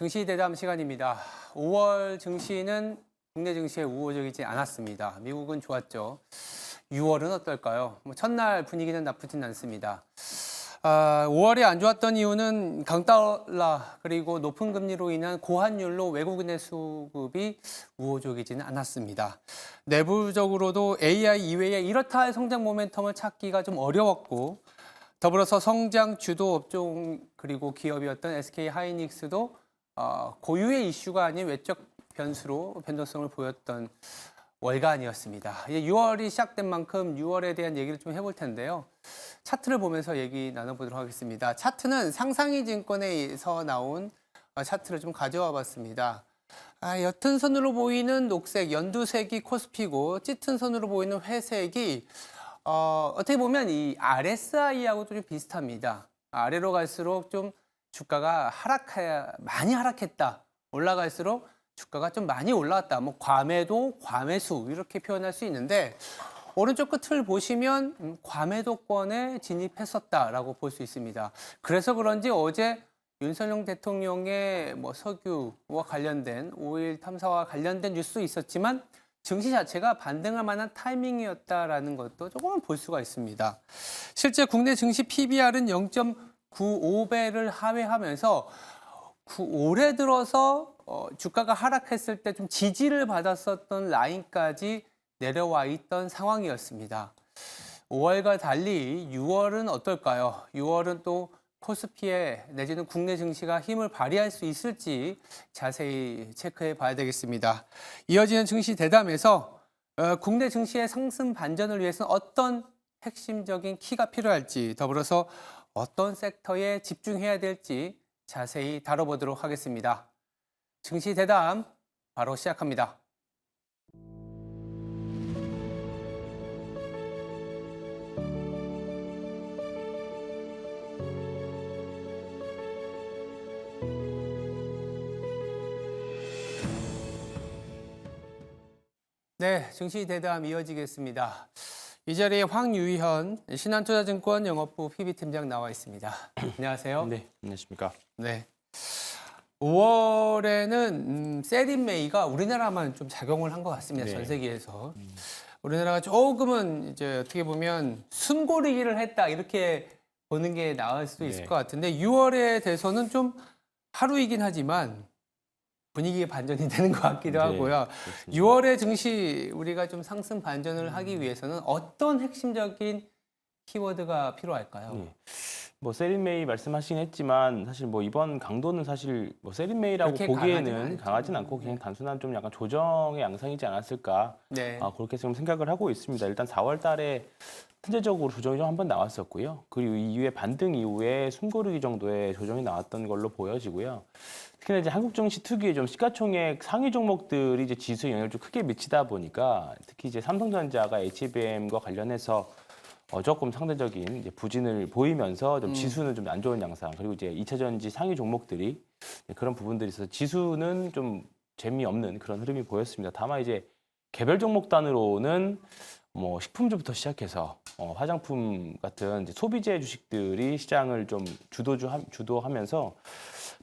증시 대담 시간입니다. 5월 증시는 국내 증시에 우호적이지 않았습니다. 미국은 좋았죠. 6월은 어떨까요? 첫날 분위기는 나쁘진 않습니다. 5월이 안 좋았던 이유는 강달러 그리고 높은 금리로 인한 고환율로 외국인의 수급이 우호적이지는 않았습니다. 내부적으로도 AI 이외에 이렇다 할 성장 모멘텀을 찾기가 좀 어려웠고 더불어서 성장 주도 업종 그리고 기업이었던 SK 하이닉스도 고유의 이슈가 아닌 외적 변수로 변동성을 보였던 월간이었습니다. 6월이 시작된 만큼 6월에 대한 얘기를 좀 해볼 텐데요. 차트를 보면서 얘기 나눠보도록 하겠습니다. 차트는 상상이 증권에서 나온 차트를 좀 가져와 봤습니다. 옅은 선으로 보이는 녹색, 연두색이 코스피고 짙은 선으로 보이는 회색이 어떻게 보면 이 RSI하고도 좀 비슷합니다. 아래로 갈수록 좀 주가가 많이 하락했다. 올라갈수록 주가가 좀 많이 올라왔다. 과매도, 과매수 이렇게 표현할 수 있는데 오른쪽 끝을 보시면 과매도권에 진입했었다라고 볼 수 있습니다. 그래서 그런지 어제 윤석열 대통령의 석유와 관련된 5.1 탐사와 관련된 뉴스도 있었지만 증시 자체가 반등할 만한 타이밍이었다라는 것도 조금은 볼 수가 있습니다. 실제 국내 증시 PBR은 0.95배를 하회하면서 올해 들어서 주가가 하락했을 때 좀 지지를 받았었던 라인까지 내려와 있던 상황이었습니다. 5월과 달리 6월은 어떨까요? 6월은 또 코스피에 내지는 국내 증시가 힘을 발휘할 수 있을지 자세히 체크해 봐야 되겠습니다. 이어지는 증시 대담에서 국내 증시의 상승 반전을 위해서는 어떤 핵심적인 키가 필요할지 더불어서 어떤 섹터에 집중해야 될지 자세히 다뤄보도록 하겠습니다. 증시 대담 바로 시작합니다. 네, 증시 대담 이어지겠습니다. 이 자리에 황유현 신한투자증권 영업부 PB팀장 나와 있습니다. 안녕하세요. 네, 안녕하십니까. 네. 5월에는 셀인 메이가 우리나라만 좀 작용을 한 것 같습니다. 네. 전 세계에서. 우리나라가 조금은 이제 어떻게 보면 숨고르기를 했다 이렇게 보는 게 나을 수도 있을 네. 것 같은데 6월에 대해서는 좀 하루이긴 하지만 분위기의 반전이 되는 것 같기도 네, 하고요. 그렇습니다. 6월에 증시 우리가 좀 상승 반전을 하기 위해서는 어떤 핵심적인 키워드가 필요할까요? 네. 세린메이 말씀하시긴 했지만 사실 이번 강도는 사실 세린메이라고 그렇게 강하지는 보기에는 않죠. 강하진 않고 그냥 단순한 좀 약간 조정의 양상이지 않았을까 네. 그렇게 좀 생각을 하고 있습니다. 일단 4월 달에 선제적으로 조정이 좀 한번 나왔었고요. 그리고 이후에 반등 이후에 숨고르기 정도의 조정이 나왔던 걸로 보여지고요. 특히나 이제 한국 증시 특유의 좀 시가총액 상위 종목들이 이제 지수에 영향을 좀 크게 미치다 보니까 특히 이제 삼성전자가 HBM과 관련해서 조금 상대적인 이제 부진을 보이면서 좀 지수는 좀 안 좋은 양상 그리고 이제 2차전지 상위 종목들이 그런 부분들이 있어서 지수는 좀 재미없는 그런 흐름이 보였습니다. 다만 이제 개별 종목 단으로는 식품주부터 시작해서 화장품 같은 이제 소비재 주식들이 시장을 좀 주도하면서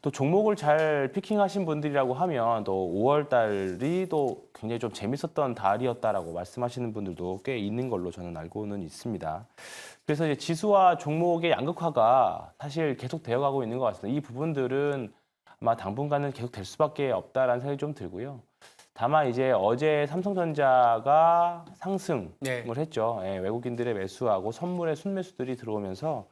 또 종목을 잘 피킹하신 분들이라고 하면 또 5월 달이 또 굉장히 좀 재밌었던 달이었다라고 말씀하시는 분들도 꽤 있는 걸로 저는 알고는 있습니다. 그래서 이제 지수와 종목의 양극화가 사실 계속 되어가고 있는 것 같습니다. 이 부분들은 아마 당분간은 계속 될 수밖에 없다라는 생각이 좀 들고요. 다만 이제 어제 삼성전자가 상승을 했죠. 예, 외국인들의 매수하고 선물의 순매수들이 들어오면서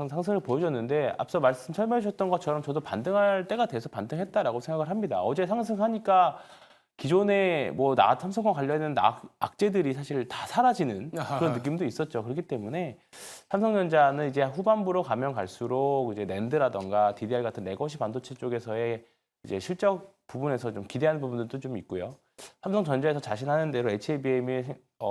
상승을 보여줬는데 앞서 설명해 주셨던 것처럼 저도 반등할 때가 돼서 반등했다라고 생각을 합니다. 어제 상승하니까 기존에 삼성과 관련된 악재들이 사실 다 사라지는 그런 느낌도 있었죠. 그렇기 때문에 삼성전자는 이제 후반부로 가면 갈수록 이제 낸드라던가 DDR 같은 레거시 반도체 쪽에서의 이제 실적 부분에서 좀 기대하는 부분들도 좀 있고요. 삼성전자에서 자신하는 대로 HBM이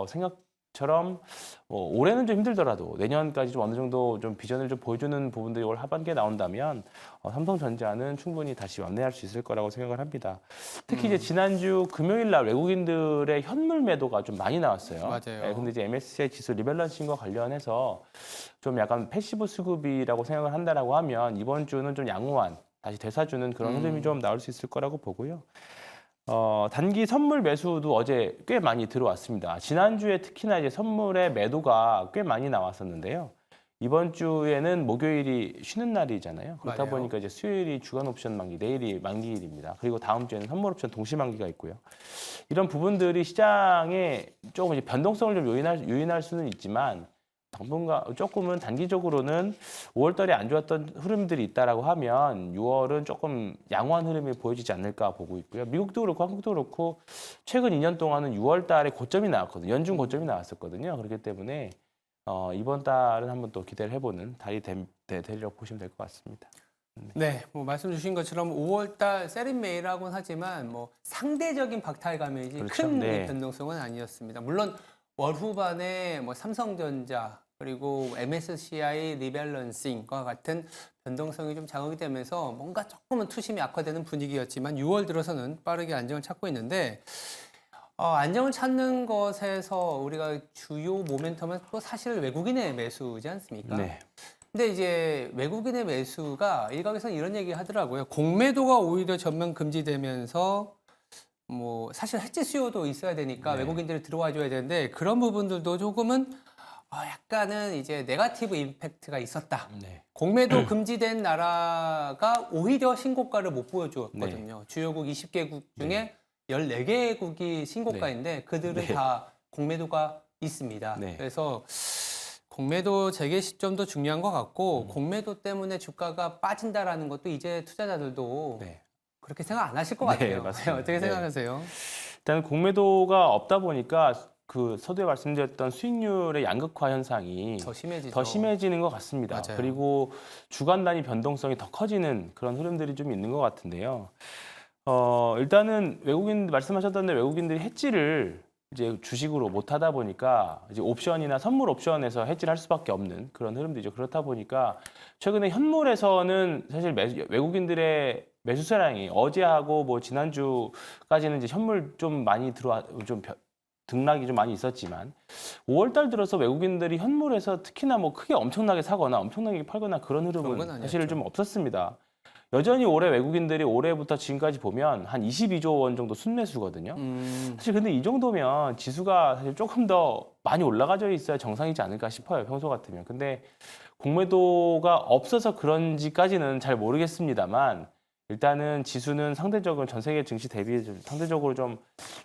생각처럼 올해는 좀 힘들더라도 내년까지 좀 어느 정도 좀 비전을 좀 보여주는 부분들이 올 하반기에 나온다면 삼성전자는 충분히 다시 완내할 수 있을 거라고 생각을 합니다. 특히 이제 지난주 금요일 날 외국인들의 현물 매도가 좀 많이 나왔어요. 맞아요. 네, 근데 이제 MSCI 지수 리밸런싱과 관련해서 좀 약간 패시브 수급이라고 생각을 한다라고 하면 이번 주는 좀 양호한 다시 되사주는 그런 흐름이 좀 나올 수 있을 거라고 보고요. 단기 선물 매수도 어제 꽤 많이 들어왔습니다. 지난주에 특히나 이제 선물의 매도가 꽤 많이 나왔었는데요. 이번 주에는 목요일이 쉬는 날이잖아요. 그렇다 맞아요. 보니까 이제 수요일이 주간 옵션 만기, 내일이 만기일입니다. 그리고 다음 주에는 선물 옵션 동시 만기가 있고요. 이런 부분들이 시장에 조금 이제 변동성을 좀 요인할 수는 있지만 당분간 조금은 단기적으로는 5월 달에 안 좋았던 흐름들이 있다라고 하면 6월은 조금 양호한 흐름이 보여지지 않을까 보고 있고요. 미국도 그렇고 한국도 그렇고 최근 2년 동안은 6월 달에 고점이 나왔거든요. 연중 고점이 나왔었거든요. 그렇기 때문에 이번 달은 한번 또 기대를 해보는 달이 되리라고 보시면 될 것 같습니다. 네, 뭐 말씀 주신 것처럼 5월달 세린메이라고는 하지만 뭐 상대적인 박탈감이지 그렇죠. 큰 네. 변동성은 아니었습니다. 물론 월 후반에 뭐 삼성전자 그리고 MSCI 리밸런싱과 같은 변동성이 좀 자극이 되면서 뭔가 조금은 투심이 악화되는 분위기였지만 6월 들어서는 빠르게 안정을 찾고 있는데 안정을 찾는 것에서 우리가 주요 모멘텀은 또 사실 외국인의 매수지 않습니까? 네. 근데 이제 외국인의 매수가 일각에서는 이런 얘기 하더라고요. 공매도가 오히려 전면 금지되면서 뭐 사실 해지 수요도 있어야 되니까 네. 외국인들이 들어와 줘야 되는데 그런 부분들도 조금은 약간은 이제 네거티브 임팩트가 있었다. 네. 공매도 금지된 나라가 오히려 신고가를 못 보여주었거든요. 주요국 20개국 중에 네. 14개국이 신고가인데 그들은 네. 다 공매도가 있습니다. 네. 그래서 공매도 재개 시점도 중요한 것 같고 공매도 때문에 주가가 빠진다라는 것도 이제 투자자들도 네. 그렇게 생각 안 하실 것 네, 같아요. 맞습니다. 어떻게 네. 생각하세요? 일단 공매도가 없다 보니까 그 서두에 말씀드렸던 수익률의 양극화 현상이 더 심해지죠. 더 심해지는 것 같습니다. 맞아요. 그리고 주간 단위 변동성이 더 커지는 그런 흐름들이 좀 있는 것 같은데요. 일단은 말씀하셨던 대로 외국인들이 해지를 이제 주식으로 못 하다 보니까 이제 옵션이나 선물 옵션에서 해지를 할 수밖에 없는 그런 흐름들이죠. 그렇다 보니까 최근에 현물에서는 사실 외국인들의 매수세량이 어제하고 뭐 지난주까지는 이제 현물 좀 많이 등락이 좀 많이 있었지만 5월 달 들어서 외국인들이 현물에서 특히나 뭐 크게 엄청나게 사거나 엄청나게 팔거나 그런 그런 건 흐름은 아니었죠. 사실 좀 없었습니다. 여전히 올해 외국인들이 올해부터 지금까지 보면 한 22조 원 정도 순매수거든요. 사실 근데 이 정도면 지수가 사실 조금 더 많이 올라가져 있어야 정상이지 않을까 싶어요. 평소 같으면. 근데 공매도가 없어서 그런지까지는 잘 모르겠습니다만 일단은 지수는 상대적으로 전 세계 증시 대비 상대적으로 좀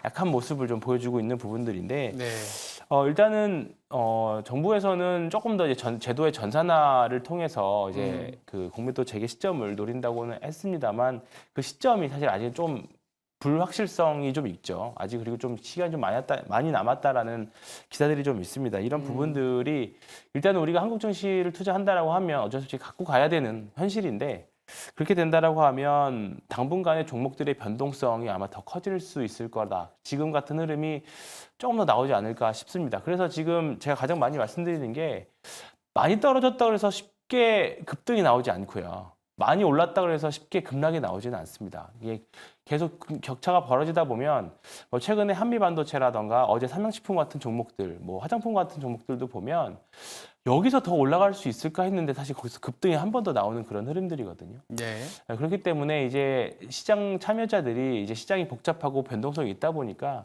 약한 모습을 좀 보여주고 있는 부분들인데 네. 일단은 정부에서는 조금 더 이제 제도의 전산화를 통해서 이제 그 공매도 재개 시점을 노린다고는 했습니다만 그 시점이 사실 아직 좀 불확실성이 좀 있죠. 아직 그리고 좀 시간이 좀 많이 남았다라는 기사들이 좀 있습니다. 이런 부분들이 일단은 우리가 한국 증시를 투자한다라고 하면 어쩔 수 없이 갖고 가야 되는 현실인데 그렇게 된다라고 하면 당분간의 종목들의 변동성이 아마 더 커질 수 있을 거다. 지금 같은 흐름이 조금 더 나오지 않을까 싶습니다. 그래서 지금 제가 가장 많이 말씀드리는 게 많이 떨어졌다 그래서 쉽게 급등이 나오지 않고요. 많이 올랐다 그래서 쉽게 급락이 나오지는 않습니다. 이게 계속 격차가 벌어지다 보면 뭐 최근에 한미반도체라던가 어제 삼양식품 같은 종목들, 뭐 화장품 같은 종목들도 보면 여기서 더 올라갈 수 있을까 했는데 사실 거기서 급등이 한 번 더 나오는 그런 흐름들이거든요. 네. 그렇기 때문에 이제 시장 참여자들이 이제 시장이 복잡하고 변동성이 있다 보니까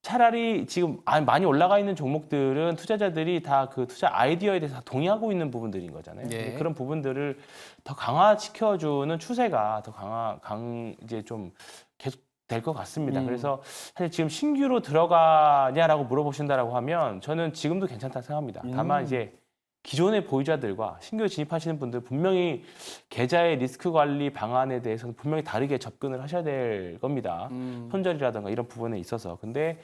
차라리 지금 많이 올라가 있는 종목들은 투자자들이 다 그 투자 아이디어에 대해서 다 동의하고 있는 부분들인 거잖아요. 네. 그런 부분들을 더 강화시켜주는 추세가 더 이제 좀 계속 될 것 같습니다. 그래서 사실 지금 신규로 들어가냐라고 물어보신다라고 하면 저는 지금도 괜찮다 생각합니다. 다만 이제 기존의 보유자들과 신규 진입하시는 분들 분명히 계좌의 리스크 관리 방안에 대해서는 분명히 다르게 접근을 하셔야 될 겁니다. 손절이라든가 이런 부분에 있어서. 근데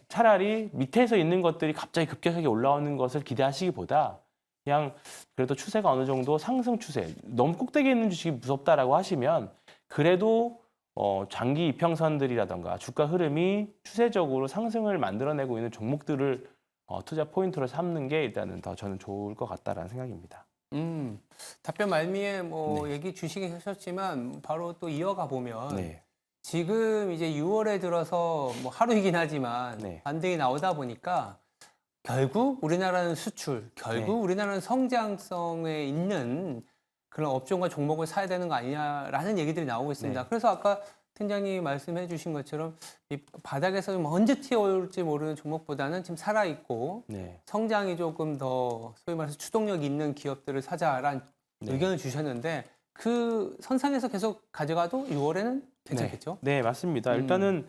차라리 밑에서 있는 것들이 갑자기 급격하게 올라오는 것을 기대하시기보다 그냥 그래도 추세가 어느 정도 상승 추세, 너무 꼭대기에 있는 주식이 무섭다라고 하시면 그래도 장기 이평선들이라든가 주가 흐름이 추세적으로 상승을 만들어내고 있는 종목들을 투자 포인트로 삼는 게 일단은 더 저는 좋을 것 같다라는 생각입니다. 답변 말미에 뭐 네. 얘기 주시긴 하셨지만 바로 또 이어가 보면 네. 지금 이제 6월에 들어서 뭐 하루이긴 하지만 네. 반등이 나오다 보니까 결국 우리나라는 수출, 결국 네. 우리나라는 성장성에 있는 그런 업종과 종목을 사야 되는 거 아니냐라는 얘기들이 나오고 있습니다. 네. 그래서 아까 팀장님이 말씀해 주신 것처럼 이 바닥에서 좀 언제 튀어올지 모르는 종목보다는 지금 살아있고 네. 성장이 조금 더 소위 말해서 추동력 있는 기업들을 사자라는 네. 의견을 주셨는데 그 선상에서 계속 가져가도 6월에는 괜찮겠죠? 네, 맞습니다. 일단은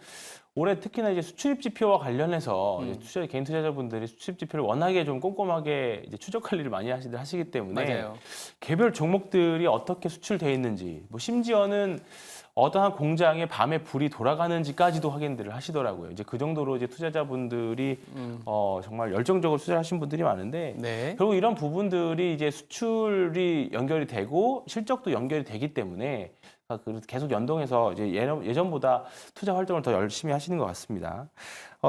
올해 특히나 이제 수출입 지표와 관련해서 이제 개인 투자자분들이 수출입 지표를 워낙에 좀 꼼꼼하게 이제 추적 관리를 많이 하시기 때문에 맞아요. 개별 종목들이 어떻게 수출돼 있는지, 뭐 심지어는 어떠한 공장에 밤에 불이 돌아가는지까지도 확인들을 하시더라고요. 이제 그 정도로 이제 투자자분들이 정말 열정적으로 투자하신 분들이 많은데 네. 결국 이런 부분들이 이제 수출이 연결이 되고 실적도 연결이 되기 때문에 계속 연동해서 이제 예전보다 투자 활동을 더 열심히 하시는 것 같습니다.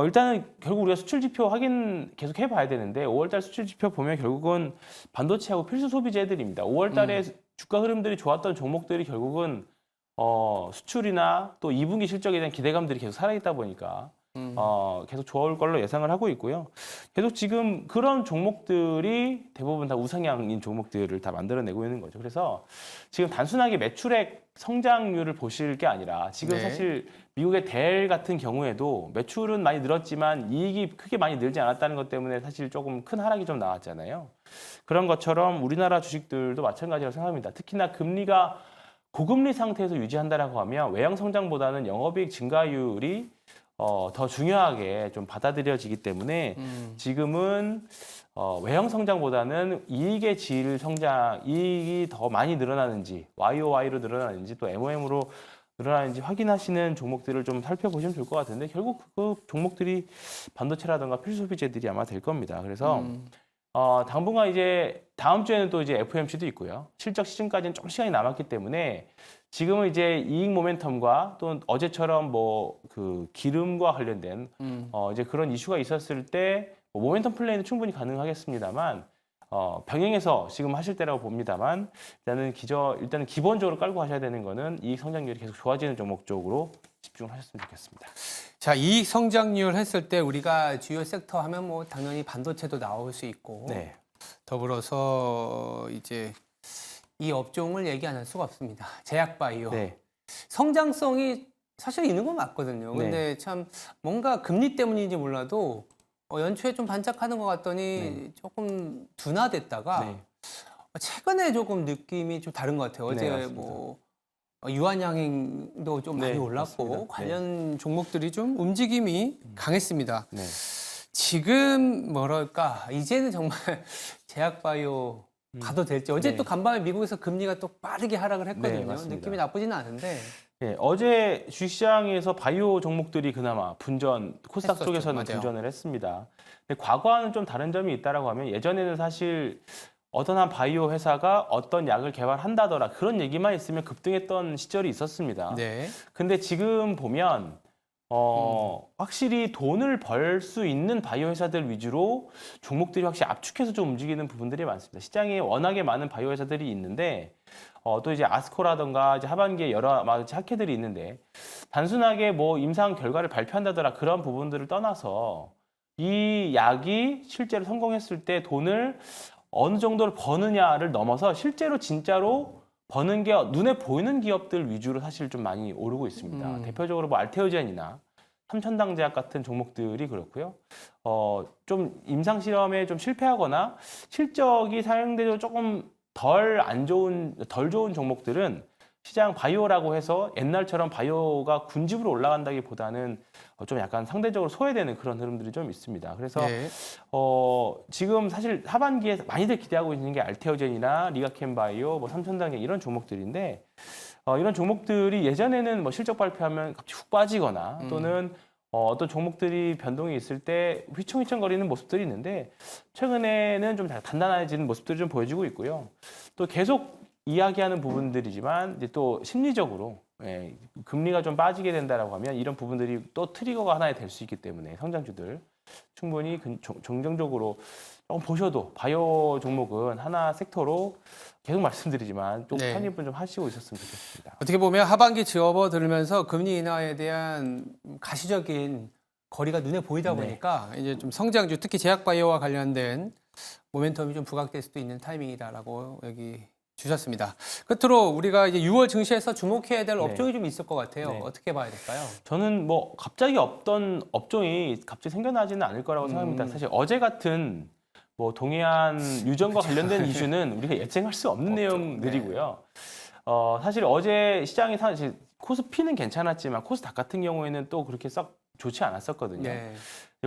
일단은 결국 우리가 수출 지표 확인 계속 해봐야 되는데 5월달 수출 지표 보면 결국은 반도체하고 필수 소비재들입니다. 5월달에 주가 흐름들이 좋았던 종목들이 결국은 수출이나 또 2분기 실적에 대한 기대감들이 계속 살아있다 보니까 계속 좋을 걸로 예상을 하고 있고요. 계속 지금 그런 종목들이 대부분 다 우상향인 종목들을 다 만들어내고 있는 거죠. 그래서 지금 단순하게 매출액 성장률을 보실 게 아니라 지금 네. 사실 미국의 델 같은 경우에도 매출은 많이 늘었지만 이익이 크게 많이 늘지 않았다는 것 때문에 사실 조금 큰 하락이 좀 나왔잖아요. 그런 것처럼 우리나라 주식들도 마찬가지라고 생각합니다. 특히나 금리가 고금리 상태에서 유지한다라고 하면 외형 성장보다는 영업이익 증가율이 더 중요하게 좀 받아들여지기 때문에 지금은 외형 성장보다는 이익의 질 성장, 이익이 더 많이 늘어나는지 YOY로 늘어나는지 또 MOM으로 늘어나는지 확인하시는 종목들을 좀 살펴보시면 좋을 것 같은데 결국 그 종목들이 반도체라든가 필수 소비재들이 아마 될 겁니다. 그래서 당분간 이제 다음 주에는 또 이제 FOMC도 있고요. 실적 시즌까지는 좀 시간이 남았기 때문에 지금은 이제 이익 모멘텀과 또 어제처럼 뭐 그 기름과 관련된 이제 그런 이슈가 있었을 때 뭐 모멘텀 플레이는 충분히 가능하겠습니다만 병행해서 지금 하실 때라고 봅니다만 일단은 기본적으로 깔고 가셔야 되는 거는 이익 성장률이 계속 좋아지는 종목 쪽으로 집중을 하셨으면 좋겠습니다. 자, 이익 성장률 했을 때 우리가 주요 섹터 하면 뭐 당연히 반도체도 나올 수 있고 네. 더불어서 이제 이 업종을 얘기 안 할 수가 없습니다. 제약바이오. 네. 성장성이 사실 있는 건 맞거든요. 근데 참 뭔가 금리 때문인지 몰라도 연초에 좀 반짝하는 것 같더니 조금 둔화됐다가 네. 최근에 조금 느낌이 좀 다른 것 같아요. 어제 맞습니다. 뭐 유한양행도 좀 많이 네, 올랐고 맞습니다. 관련 종목들이 좀 움직임이 강했습니다. 네. 지금 뭐랄까 이제는 정말 제약바이오 가도 될지. 어제 네. 또 간밤에 미국에서 금리가 또 빠르게 하락을 했거든요. 네, 맞습니다. 느낌이 나쁘지는 않은데. 네, 어제 주식시장에서 바이오 종목들이 그나마 코스닥 했었죠. 쪽에서는 맞아요. 분전을 했습니다. 근데 과거와는 좀 다른 점이 있다라고 하면 예전에는 사실 어떤 한 바이오 회사가 어떤 약을 개발한다더라 그런 얘기만 있으면 급등했던 시절이 있었습니다. 네. 근데 지금 보면 확실히 돈을 벌 수 있는 바이오 회사들 위주로 종목들이 확실히 압축해서 좀 움직이는 부분들이 많습니다. 시장에 워낙에 많은 바이오 회사들이 있는데 또 이제 아스코라든가 이제 하반기에 여러 마치 학회들이 있는데 단순하게 뭐 임상 결과를 발표한다더라 그런 부분들을 떠나서 이 약이 실제로 성공했을 때 돈을 어느 정도를 버느냐를 넘어서 실제로 진짜로 버는 게 눈에 보이는 기업들 위주로 사실 좀 많이 오르고 있습니다. 대표적으로 뭐 알테오젠이나 삼천당제약 같은 종목들이 그렇고요. 좀 임상 실험에 좀 실패하거나 실적이 상대적으로 조금 덜 좋은 종목들은 시장 바이오라고 해서 옛날처럼 바이오가 군집으로 올라간다기보다는 좀 약간 상대적으로 소외되는 그런 흐름들이 좀 있습니다. 그래서 네. 지금 사실 하반기에 많이들 기대하고 있는 게 알테오젠이나 리가켄바이오, 뭐 삼천당제 이런 종목들인데 이런 종목들이 예전에는 뭐 실적 발표하면 갑자기 훅 빠지거나 또는 어떤 종목들이 변동이 있을 때 휘청휘청거리는 모습들이 있는데 최근에는 좀 단단해지는 모습들이 좀 보여지고 있고요. 또 계속 이야기하는 부분들이지만 이제 또 심리적으로 금리가 좀 빠지게 된다라고 하면 이런 부분들이 또 트리거가 하나에 될 수 있기 때문에 성장주들 충분히 긍정적으로 조금 보셔도 바이오 종목은 하나 섹터로 계속 말씀드리지만 좀 네. 편입을 좀 하시고 있었으면 좋겠습니다. 어떻게 보면 하반기 접어들면서 금리 인하에 대한 가시적인 거리가 눈에 보이다 네. 보니까 이제 좀 성장주 특히 제약바이오와 관련된 모멘텀이 좀 부각될 수도 있는 타이밍이다라고 여기 주셨습니다. 끝으로 우리가 이제 6월 증시에서 주목해야 될 네. 업종이 좀 있을 것 같아요. 네. 어떻게 봐야 될까요? 저는 뭐 갑자기 없던 업종이 갑자기 생겨나지는 않을 거라고 생각합니다. 사실 어제 같은 뭐 동해안 유전과 관련된 이슈는 우리가 예측할 수 없는 없죠. 내용들이고요. 사실 어제 시장이 사실 코스피는 괜찮았지만 코스닥 같은 경우에는 또 그렇게 썩 좋지 않았었거든요. 네.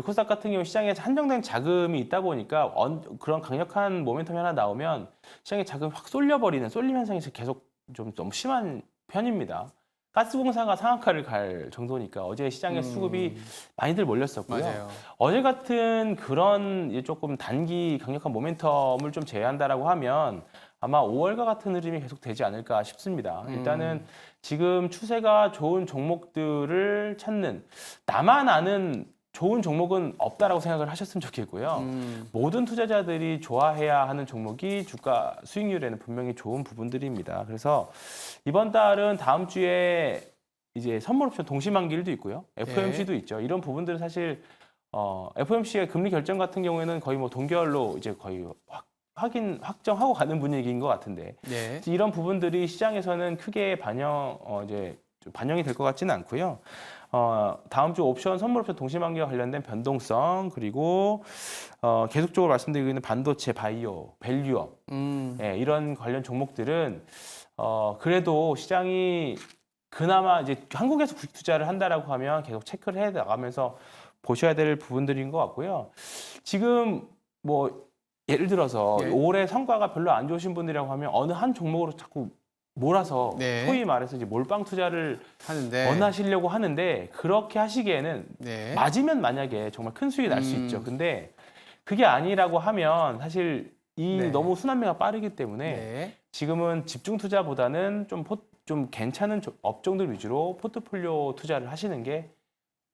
코스닥 같은 경우 시장에 한정된 자금이 있다 보니까 그런 강력한 모멘텀이 하나 나오면 시장에 자금이 확 쏠림 현상이 계속 좀 너무 심한 편입니다. 가스공사가 상한가를 갈 정도니까 어제 시장의 수급이 많이들 몰렸었고요. 맞아요. 어제 같은 그런 이제 조금 단기 강력한 모멘텀을 좀 제외한다라고 하면 아마 5월과 같은 흐름이 계속 되지 않을까 싶습니다. 일단은 지금 추세가 좋은 종목들을 찾는 나만 아는 좋은 종목은 없다라고 생각을 하셨으면 좋겠고요. 모든 투자자들이 좋아해야 하는 종목이 주가 수익률에는 분명히 좋은 부분들입니다. 그래서 이번 달은 다음 주에 이제 선물옵션 동시만기일도 있고요. FOMC도 있죠. 이런 부분들은 사실 FOMC의 금리 결정 같은 경우에는 거의 뭐 동결로 이제 거의 확정하고 가는 분위기인 것 같은데 네. 이런 부분들이 시장에서는 크게 반영이 될 것 같지는 않고요. 다음 주 선물 옵션 동시만기와 관련된 변동성 그리고 계속적으로 말씀드리고 있는 반도체, 바이오, 밸류업 이런 관련 종목들은 그래도 시장이 그나마 이제 한국에서 구식 투자를 한다라고 하면 계속 체크를 해 나가면서 보셔야 될 부분들인 것 같고요. 지금 뭐 예를 들어서 네. 올해 성과가 별로 안 좋으신 분들이라고 하면 어느 한 종목으로 자꾸 몰아서 네. 소위 말해서 이제 몰빵 투자를 하는데 원하시려고 하는데 그렇게 하시기에는 네. 맞으면 만약에 정말 큰 수익이 날 수 있죠. 근데 그게 아니라고 하면 사실 네. 너무 순환매가 빠르기 때문에 네. 지금은 집중 투자보다는 좀 괜찮은 업종들 위주로 포트폴리오 투자를 하시는 게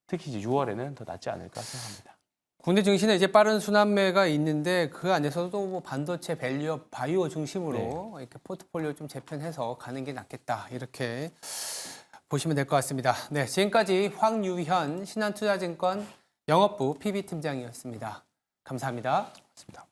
특히 이제 6월에는 더 낫지 않을까 생각합니다. 국내 증시는 이제 빠른 순환매가 있는데 그 안에서도 뭐 반도체, 밸류업, 바이오 중심으로 이렇게 포트폴리오 좀 재편해서 가는 게 낫겠다 이렇게 보시면 될 것 같습니다. 네, 지금까지 황유현 신한투자증권 영업부 PB팀장이었습니다. 감사합니다. 맞습니다.